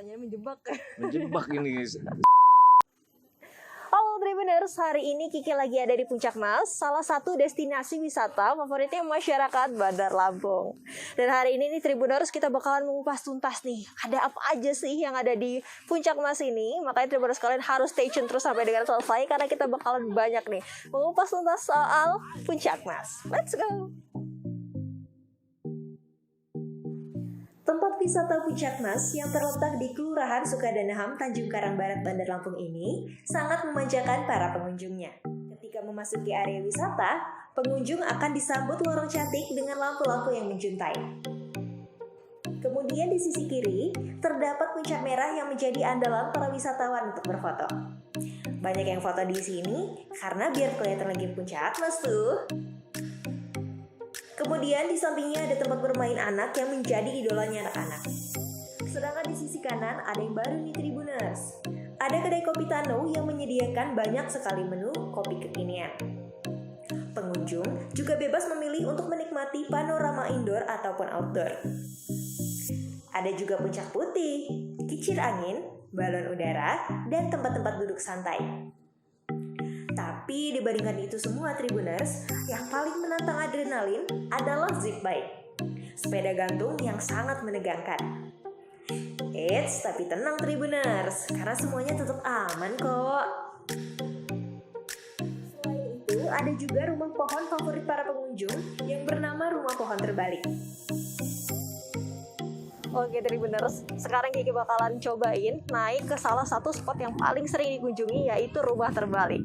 Pertanyaan menjebak. Menjebak ini. Halo Tribuners, hari ini Kiki lagi ada di Puncak Mas, salah satu destinasi wisata favoritnya masyarakat Bandar Lampung. Dan hari ini nih Tribuners, kita bakalan mengupas tuntas nih, ada apa aja sih yang ada di Puncak Mas ini. Makanya Tribuners kalian harus stay tune terus sampai dengan selesai, karena kita bakalan banyak nih mengupas tuntas soal Puncak Mas. Let's go! Tempat wisata Puncak Mas yang terletak di Kelurahan Sukadanaham, Tanjung Karang Barat, Bandar Lampung ini sangat memanjakan para pengunjungnya. Ketika memasuki area wisata, pengunjung akan disambut lorong cantik dengan lampu-lampu yang menjuntai. Kemudian di sisi kiri, terdapat puncak merah yang menjadi andalan para wisatawan untuk berfoto. Banyak yang foto di sini karena biar kelihatan lagi Puncak Mas tuh. Kemudian di sampingnya ada tempat bermain anak yang menjadi idolanya anak-anak. Sedangkan di sisi kanan ada yang baru nih Tribuners. Ada kedai kopi Tano yang menyediakan banyak sekali menu kopi kekinian. Pengunjung juga bebas memilih untuk menikmati panorama indoor ataupun outdoor. Ada juga puncak putih, kincir angin, balon udara, dan tempat-tempat duduk santai. Tapi dibandingkan itu semua Tribuners, yang paling menantang adrenalin adalah zip bike, sepeda gantung yang sangat menegangkan. Eits, tapi tenang Tribuners, karena semuanya tetap aman kok. Selain itu, ada juga rumah pohon favorit para pengunjung yang bernama Rumah Pohon Terbalik. Oke Tribuners, sekarang Kiki bakalan cobain naik ke salah satu spot yang paling sering dikunjungi, yaitu Rumah Terbalik.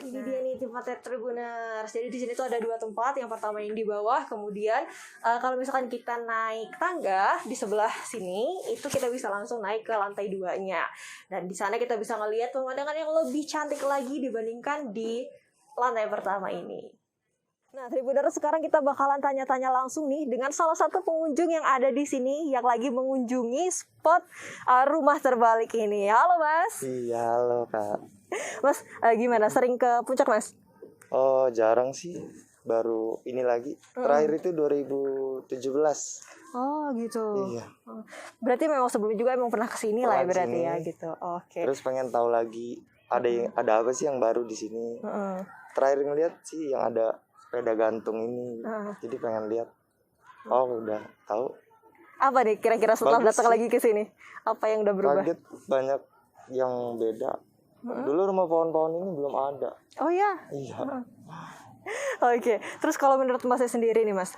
Ini dia nih tempatnya Tribuners. Jadi di sini tuh ada dua tempat. Yang pertama yang di bawah, kemudian kalau misalkan kita naik tangga di sebelah sini, itu kita bisa langsung naik ke lantai 2-nya. Dan di sana kita bisa ngelihat pemandangan yang lebih cantik lagi dibandingkan di lantai pertama ini. Nah, Tribuners, sekarang kita bakalan tanya-tanya langsung nih dengan salah satu pengunjung yang ada di sini yang lagi mengunjungi spot Rumah Terbalik ini. Halo, Mas. Iya, halo Kak. Mas, gimana? Sering ke Puncak, Mas? Oh, jarang sih. Baru ini lagi. Terakhir itu 2017. Oh, gitu. Iya. Berarti memang sebelumnya juga emang pernah kesini lah ya Pernah berarti kesini. ya gitu. Oke. Terus pengen tahu lagi ada apa sih yang baru di sini. Terakhir ngeliat sih yang ada sepeda gantung ini. Jadi pengen lihat. Oh, udah tahu. Apa nih kira-kira setelah Bagus datang sih. lagi ke sini? Apa yang udah berubah? Kaget banyak yang beda. Dulu rumah pohon-pohon ini belum ada. Oh ya. Iya. Oke. Terus kalau menurut Masnya sendiri nih, Mas,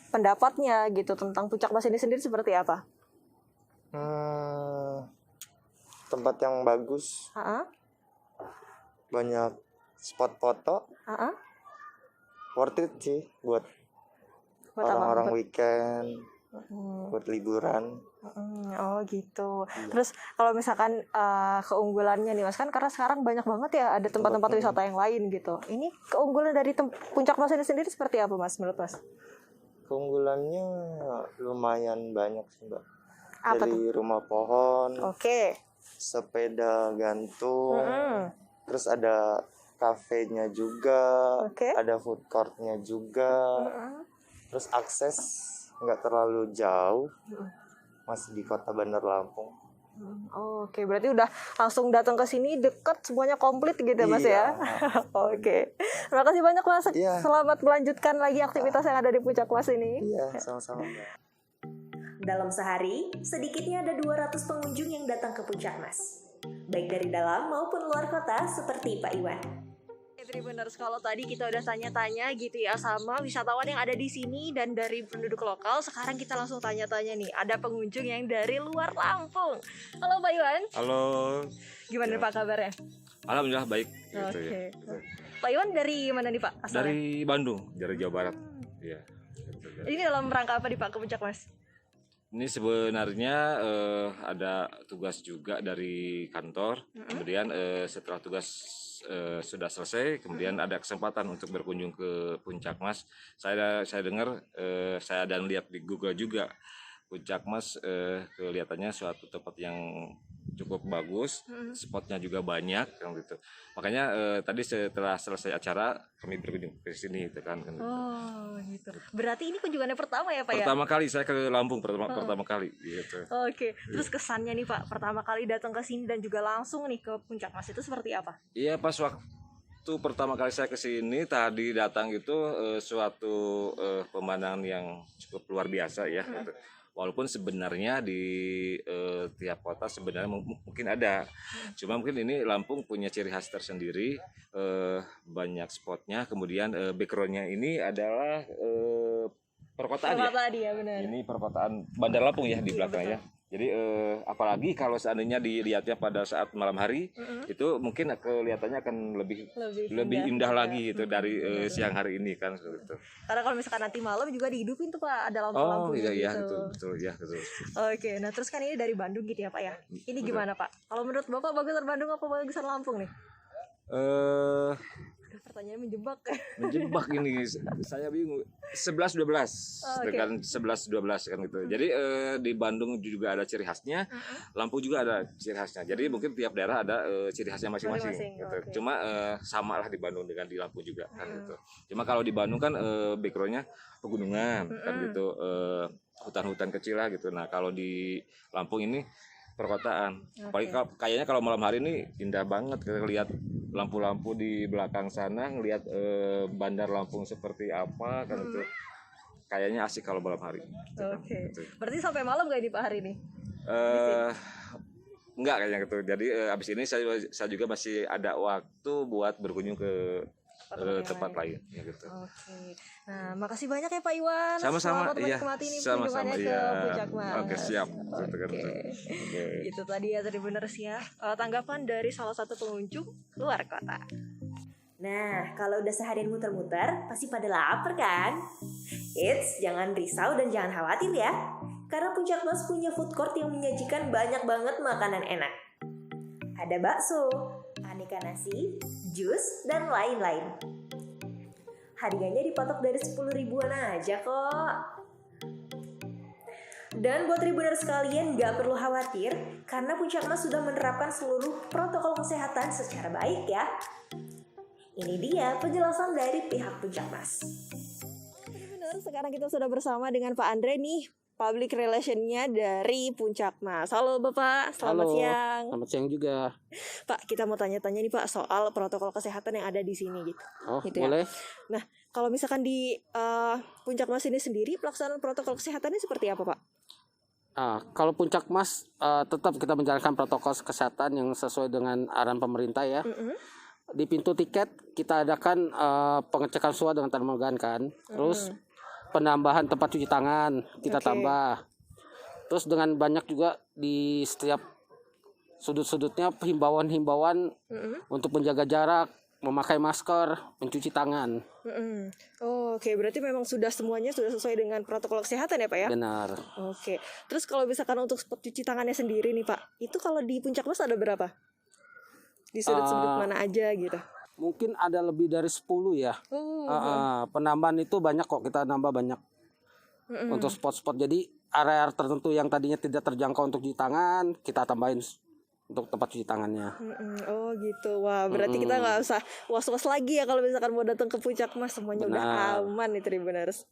pendapatnya gitu tentang Puncak Mas ini sendiri seperti apa? Tempat yang bagus. Banyak spot foto. Worth it sih buat orang-orang weekend, buat liburan. Oh gitu. Terus kalau misalkan keunggulannya nih Mas, kan karena sekarang banyak banget ya ada tempat-tempat wisata yang lain gitu. Ini keunggulan dari Puncak Mas ini sendiri seperti apa Mas menurut Mas? Keunggulannya lumayan banyak sih Mbak. Apa Dari rumah pohon, Oke. sepeda gantung, terus ada kafenya juga, ada food courtnya juga, terus akses nggak terlalu jauh, masih di kota Bandar Lampung. Oke, berarti udah langsung datang ke sini deket, semuanya komplit gitu Mas ya. Oke. Terima kasih banyak Mas. Iya. Selamat melanjutkan lagi aktivitas yang ada di Puncak Mas ini. Iya, sama-sama Mbak. Dalam sehari, sedikitnya ada 200 pengunjung yang datang ke Puncak Mas. Baik dari dalam maupun luar kota seperti Pak Iwan. Tribuners, kalau tadi kita udah tanya-tanya gitu ya sama wisatawan yang ada di sini dan dari penduduk lokal, sekarang kita langsung tanya-tanya nih. Ada pengunjung yang dari luar Lampung. Halo Pak Iwan. Halo. Gimana Pak kabarnya? Alhamdulillah baik. Gitu, Oke. ya. Pak Iwan dari mana nih Pak asalnya? Dari Bandung, dari Jawa Barat. Iya. Ini dalam rangka apa nih Pak ke Puncak Mas? Ini sebenarnya ada tugas juga dari kantor. Kemudian setelah tugas sudah selesai, kemudian ada kesempatan untuk berkunjung ke Puncak Mas. Saya dengar, saya dan lihat di Google juga, Puncak Mas kelihatannya suatu tempat yang cukup bagus, spotnya juga banyak kan gitu. Makanya tadi setelah selesai acara kami berkunjung ke sini gitu kan. Oh gitu. Berarti ini kunjungannya pertama ya Pak ya? Pertama kali saya ke Lampung pertama kali gitu. Oke. Terus kesannya nih Pak pertama kali datang ke sini dan juga langsung nih ke Puncak Mas itu seperti apa? Iya, pas waktu pertama kali saya ke sini tadi datang itu suatu pemandangan yang cukup luar biasa ya gitu. Walaupun sebenarnya di tiap kota sebenarnya mungkin ada, cuma mungkin ini Lampung punya ciri khas tersendiri, banyak spotnya. Kemudian backgroundnya ini adalah perkotaan ya. Tadi ya benar. Ini perkotaan Bandar Lampung ya di belakangnya. Jadi apalagi kalau seandainya dilihatnya pada saat malam hari, itu mungkin kelihatannya akan lebih indah lagi gitu dari siang hari ini kan gitu. Karena kalau misalkan nanti malam juga dihidupin tuh Pak, ada lampu-lampu iya, iya, gitu. betul ya betul. Oke, nah terus kan ini dari Bandung gitu ya Pak ya. Ini gimana Pak? Kalau menurut Bapak bagusan Bandung apa bagusan Lampung nih? Pertanyaan menjebak. Menjebak ini saya bingung. 11-12 dengan 11-12 kan gitu. Jadi di Bandung juga ada ciri khasnya, Lampung juga ada ciri khasnya. Jadi mungkin tiap daerah ada ciri khasnya masing-masing gitu. Okay. Cuma sama lah di Bandung dengan di Lampung juga kan gitu. Cuma kalau di Bandung kan backgroundnya pegunungan kan gitu, hutan-hutan kecil lah gitu. Nah kalau di Lampung ini perkotaan. Apalagi kayaknya kalau malam hari ini indah banget kita lihat lampu-lampu di belakang sana, ngelihat Bandar Lampung seperti apa kan itu. Kayaknya asik kalau malam hari. Oke. Berarti sampai malam gak ini Pak hari ini? Enggak kayaknya gitu. Jadi abis ini saya juga masih ada waktu buat berkunjung ke tempat lain ya gitu. Oke. Nah, makasih banyak ya Pak Iwan. Sama-sama iya. Sama-sama iya. ke Puncak Mas. Oke, siap. Oke. Itu tadi ya Tribuners ya. Tanggapan dari salah satu pengunjung luar kota. Nah, kalau udah seharian muter-muter, pasti pada lapar kan? Eits, jangan risau dan jangan khawatir ya. Karena Puncak Mas punya food court yang menyajikan banyak banget makanan enak. Ada bakso, aneka nasi, jus, dan lain-lain. Harganya dipatok dari 10 ribuan aja kok. Dan buat Tribuners sekalian gak perlu khawatir, karena Puncak Mas sudah menerapkan seluruh protokol kesehatan secara baik ya. Ini dia penjelasan dari pihak Puncak Mas. Tribuners, sekarang kita sudah bersama dengan Pak Andre nih, public relation-nya dari Puncak Mas. Halo Bapak, selamat siang. Selamat siang juga. Pak, kita mau tanya-tanya nih Pak soal protokol kesehatan yang ada di sini gitu. Oh, gitu boleh. Ya. Nah, kalau misalkan di Puncak Mas ini sendiri pelaksanaan protokol kesehatannya seperti apa Pak? Kalau Puncak Mas tetap kita menjalankan protokol kesehatan yang sesuai dengan arahan pemerintah ya. Di pintu tiket kita adakan pengecekan suhu dengan termogan kan. Terus penambahan tempat cuci tangan kita tambah. Terus dengan banyak juga di setiap sudut-sudutnya himbauan-himbauan untuk menjaga jarak, memakai masker, mencuci tangan. Oke, berarti memang semuanya sudah sesuai dengan protokol kesehatan ya Pak ya? Benar. Oke, terus kalau misalkan untuk spot cuci tangannya sendiri nih Pak, itu kalau di Puncak Mas ada berapa? Di sudut-sudut mana aja gitu? Mungkin ada lebih dari 10 ya. Penambahan itu banyak kok, kita nambah banyak. Untuk spot-spot, jadi area tertentu yang tadinya tidak terjangkau untuk cuci tangan, kita tambahin untuk tempat cuci tangannya. Oh gitu, wah berarti kita nggak usah was-was lagi ya kalau misalkan mau datang ke Puncak Mas, semuanya udah aman nih Tribuners.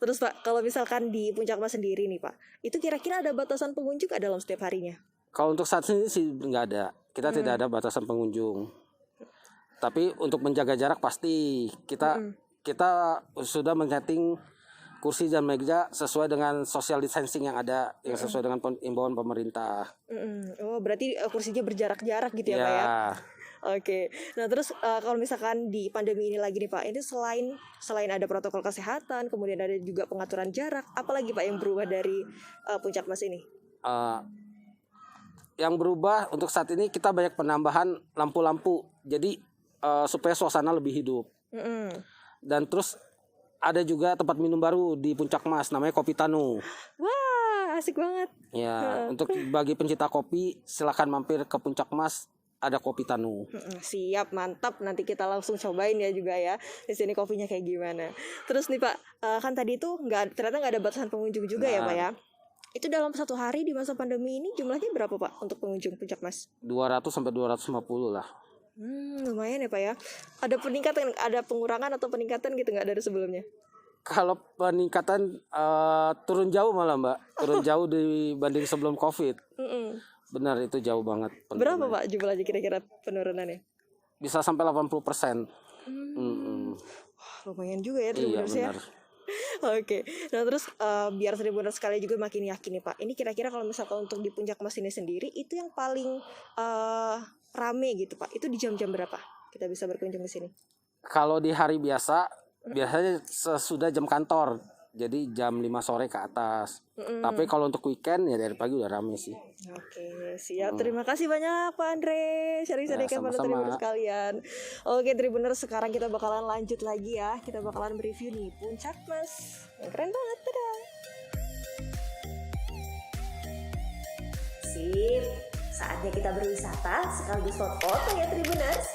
Terus Pak, kalau misalkan di Puncak Mas sendiri nih Pak, itu kira-kira ada batasan pengunjung nggak dalam setiap harinya? Kalau untuk saat ini sih nggak ada, kita tidak ada batasan pengunjung. Tapi untuk menjaga jarak pasti kita sudah men-setting kursi dan meja sesuai dengan social distancing yang ada, yang sesuai dengan imbauan pemerintah. Oh berarti kursinya berjarak-jarak gitu ya Pak ya? Oke. Nah terus kalau misalkan di pandemi ini lagi nih Pak, ini selain ada protokol kesehatan, kemudian ada juga pengaturan jarak, apalagi Pak yang berubah dari Puncak Mas ini? Yang berubah untuk saat ini kita banyak penambahan lampu-lampu, jadi supaya suasana lebih hidup. Dan terus ada juga tempat minum baru di Puncak Mas, namanya Kopi Tanu. Wah, asik banget. Ya, untuk bagi pencinta kopi silakan mampir ke Puncak Mas, ada Kopi Tanu. Siap, mantap. Nanti kita langsung cobain ya juga ya. Di sini kopinya kayak gimana. Terus nih Pak, kan tadi itu ternyata nggak ada batasan pengunjung juga ya Pak ya. Itu dalam satu hari di masa pandemi ini jumlahnya berapa Pak untuk pengunjung Puncak Mas? 200 sampai 250 lah. Lumayan ya Pak ya. Ada peningkatan, ada pengurangan atau peningkatan gitu nggak dari sebelumnya? Kalau peningkatan turun jauh malah Mbak, turun jauh dibanding sebelum COVID. Benar, itu jauh banget. Berapa Pak jumlahnya kira-kira penurunannya? Bisa sampai 80%. Lumayan juga ya Iya Tribuners ya. benar. Oke, nah terus biar Tribuners sekali juga makin yakin nih Pak. Ini kira-kira kalau misalkan untuk di Puncak Mas ini sendiri itu yang paling rame gitu Pak. Itu di jam-jam berapa kita bisa berkunjung ke sini? Kalau di hari biasa, biasanya sesudah jam kantor. Jadi jam 5 sore ke atas. Tapi kalau untuk weekend ya dari pagi udah rame sih. Oke, siap. Terima kasih banyak Pak Andre. Sharing-sharing pada sama-sama. Tribuners sekalian. Oke, Tribuners, sekarang kita bakalan lanjut lagi ya. Kita bakalan review nih Puncak Mas. Yang keren banget, tada. Sip. Saatnya kita berwisata sekaligus foto-foto ya Tribuners.